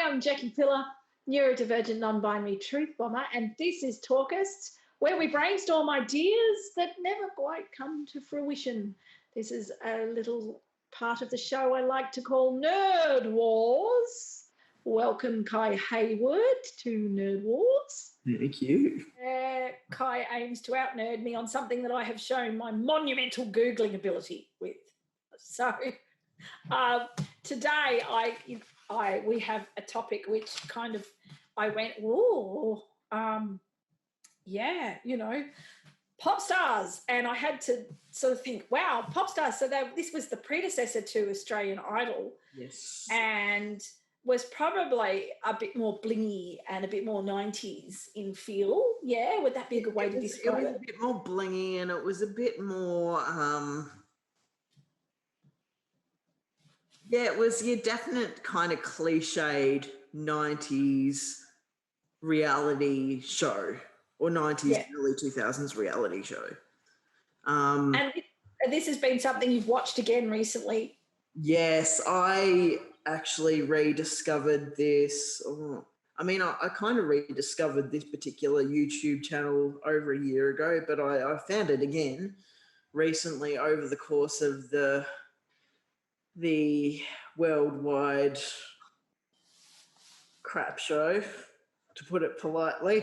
I'm Jacci Pillar, Neurodivergent non-binary truth bomber, and this is Talk-ist, where we brainstorm ideas that never quite come to fruition. This is a little part of the show I like to call Nerd Wars. Welcome, Ki Hayward, to Nerd Wars. Thank you. Ki aims to out-nerd me on something that I have shown my monumental Googling ability with. So today we have a topic which kind of I went, Popstars, and I had to sort of think, wow, Popstars. So this was the predecessor to Australian Idol. Yes. And was probably a bit more blingy and a bit more 90s in feel. Yeah, would that be a good way to describe it? It was a bit more blingy, and it was a bit more, it was your definite kind of cliched 90s reality show or 90s, early 2000s reality show. And this has been something you've watched again recently. Yes, I actually rediscovered this. I kind of rediscovered this particular YouTube channel over a year ago, but I found it again recently over the course of the worldwide crap show, to put it politely,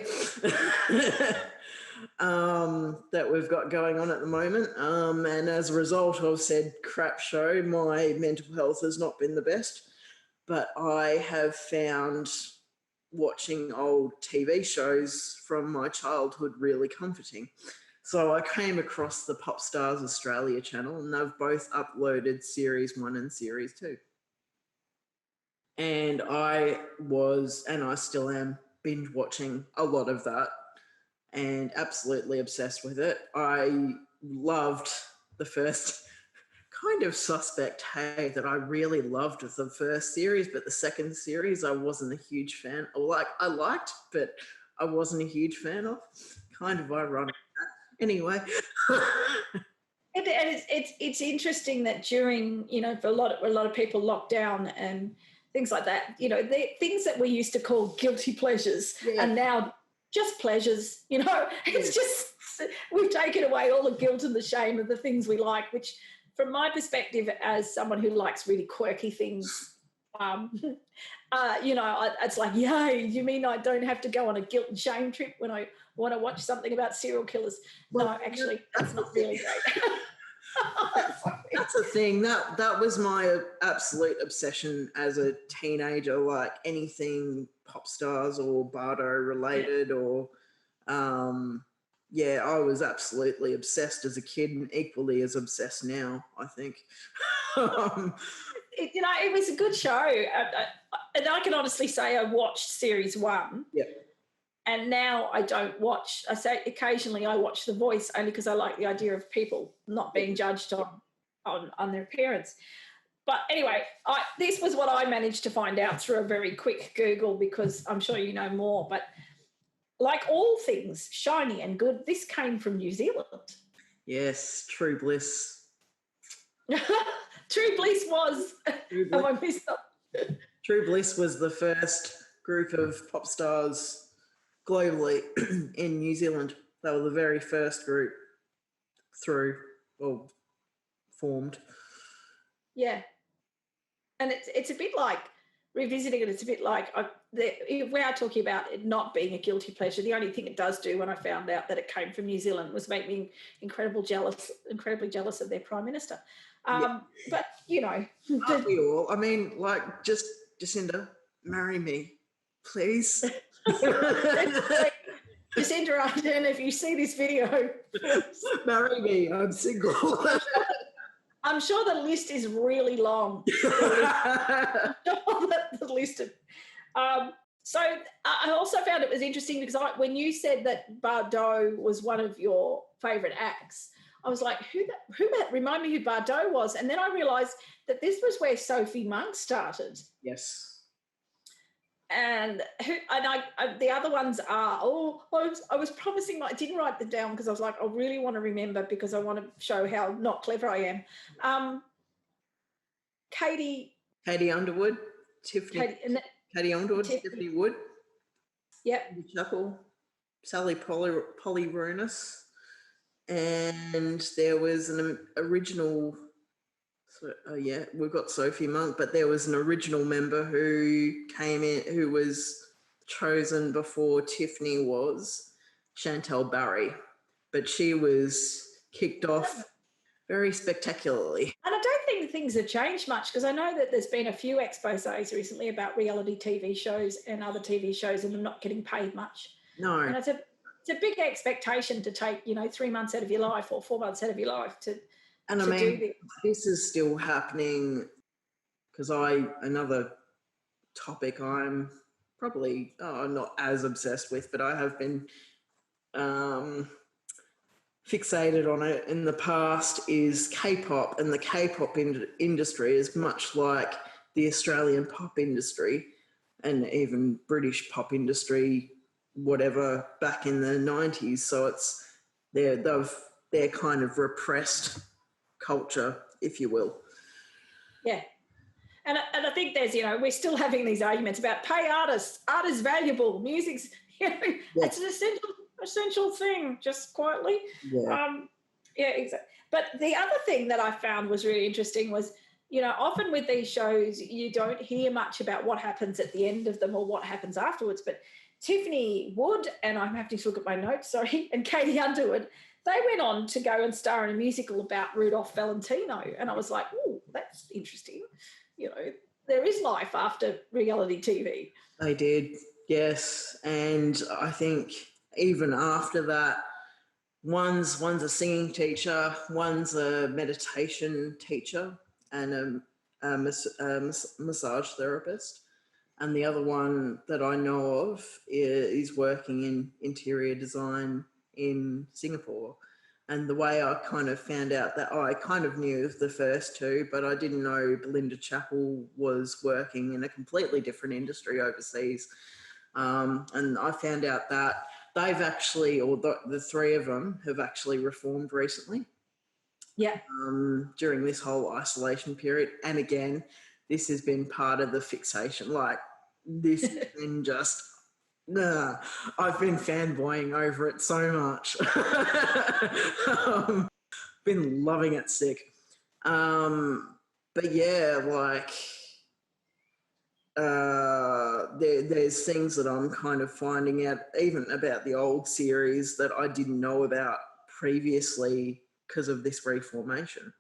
that we've got going on at the moment. And as a result of said crap show, my mental health has not been the best, but I have found watching old TV shows from my childhood really comforting. So I came across the Popstars Australia channel, and they've both uploaded Series 1 and Series 2. And I still am, binge watching a lot of that and absolutely obsessed with it. I loved the first kind of suspect that I really loved the first series, but the second series I wasn't a huge fan. I liked, but I wasn't a huge fan of. Kind of ironic. Anyway. It's interesting that during, for a lot of people locked down and things like that, the things that we used to call guilty pleasures are now just pleasures. It's just we've taken away all the guilt and the shame of the things we like, which from my perspective as someone who likes really quirky things, it's like, yay, you mean I don't have to go on a guilt and shame trip when I want to watch something about serial killers? Well, no, actually, that's not really great. That's the thing. That was my absolute obsession as a teenager, like anything Popstars or Bardo related or I was absolutely obsessed as a kid and equally as obsessed now, I think. It was a good show. And I can honestly say I watched Series 1. Yeah. And now I don't watch. I say occasionally I watch The Voice only because I like the idea of people not being judged on their appearance. But anyway, this was what I managed to find out through a very quick Google, because I'm sure you know more. But like all things shiny and good, this came from New Zealand. Yes, True Bliss. True Bliss was. Have I missed up? True Bliss was the first group of pop stars globally in New Zealand. They were the very first group formed. Yeah. And it's a bit like, revisiting it, it's a bit like, we are talking about it not being a guilty pleasure. The only thing it does do when I found out that it came from New Zealand was make me incredibly jealous of their Prime Minister. But, Aren't we all? I mean, like, just Jacinda, marry me, please. Jacinda Ardern, if you see this video, marry me, I'm single. I'm sure the list is really long. The list of, so I also found it was interesting because when you said that Bardot was one of your favourite acts, I was like, remind me who Bardot was. And then I realised that this was where Sophie Monk started. Yes. And the other ones are, I was promising, I didn't write them down because I was like, I really want to remember because I want to show how not clever I am. Katie Underwood, Tiffany Katie Underwood, Tiffany Wood. Yep. Chuckle, Sally Polyrunas, and there was an original. We've got Sophie Monk, but there was an original member who came in, who was chosen before Tiffany was, Chantel Barry, but she was kicked off very spectacularly. And I don't think things have changed much, because I know that there's been a few exposés recently about reality TV shows and other TV shows and them not getting paid much. No. And it's a big expectation to take, 3 months out of your life or 4 months out of your life to do this is still happening, because another topic I'm probably not as obsessed with, but I have been fixated on it in the past, is K-pop. And the K-pop industry is much like the Australian pop industry and even British pop industry, whatever, back in the 90s. So it's they're kind of repressed culture, if you will. Yeah. And I think there's, we're still having these arguments about pay artists. Art is valuable. Music's, it's an essential thing, just quietly. Yeah. Exactly. But the other thing that I found was really interesting was, often with these shows, you don't hear much about what happens at the end of them or what happens afterwards. But Tiffany Wood, and I'm having to look at my notes, sorry, and Katie Underwood, they went on to go and star in a musical about Rudolph Valentino. And I was like, oh, that's interesting. There is life after reality TV. They did, yes. And I think even after that, one's a singing teacher, one's a meditation teacher, and a massage therapist. And the other one that I know of is working in interior design in Singapore. And the way I kind of found out that I kind of knew of the first two, but I didn't know Belinda Chappell was working in a completely different industry overseas. And I found out that they've actually, or the three of them have actually reformed recently. Yeah. During this whole isolation period. And again, this has been part of the fixation. Like, this has been just, I've been fanboying over it so much. Been loving it sick. But yeah, like, there's things that I'm kind of finding out, even about the old series, that I didn't know about previously because of this reformation.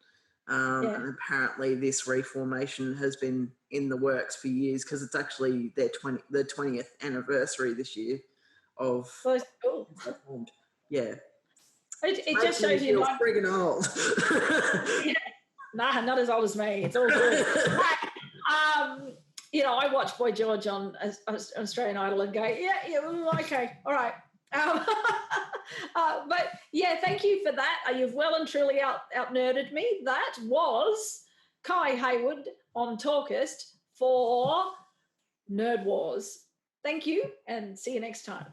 And apparently this reformation has been in the works for years, because it's actually the 20th anniversary this year of reformed. Yeah. It just shows you like friggin' old. Yeah. Nah, not as old as me. It's all good. I watch Boy George on Australian Idol and go, okay, all right. But yeah, thank you for that. You've well and truly out-nerded me. That was Ki Hayward on Talk-ist for Nerd Wars. Thank you, and see you next time.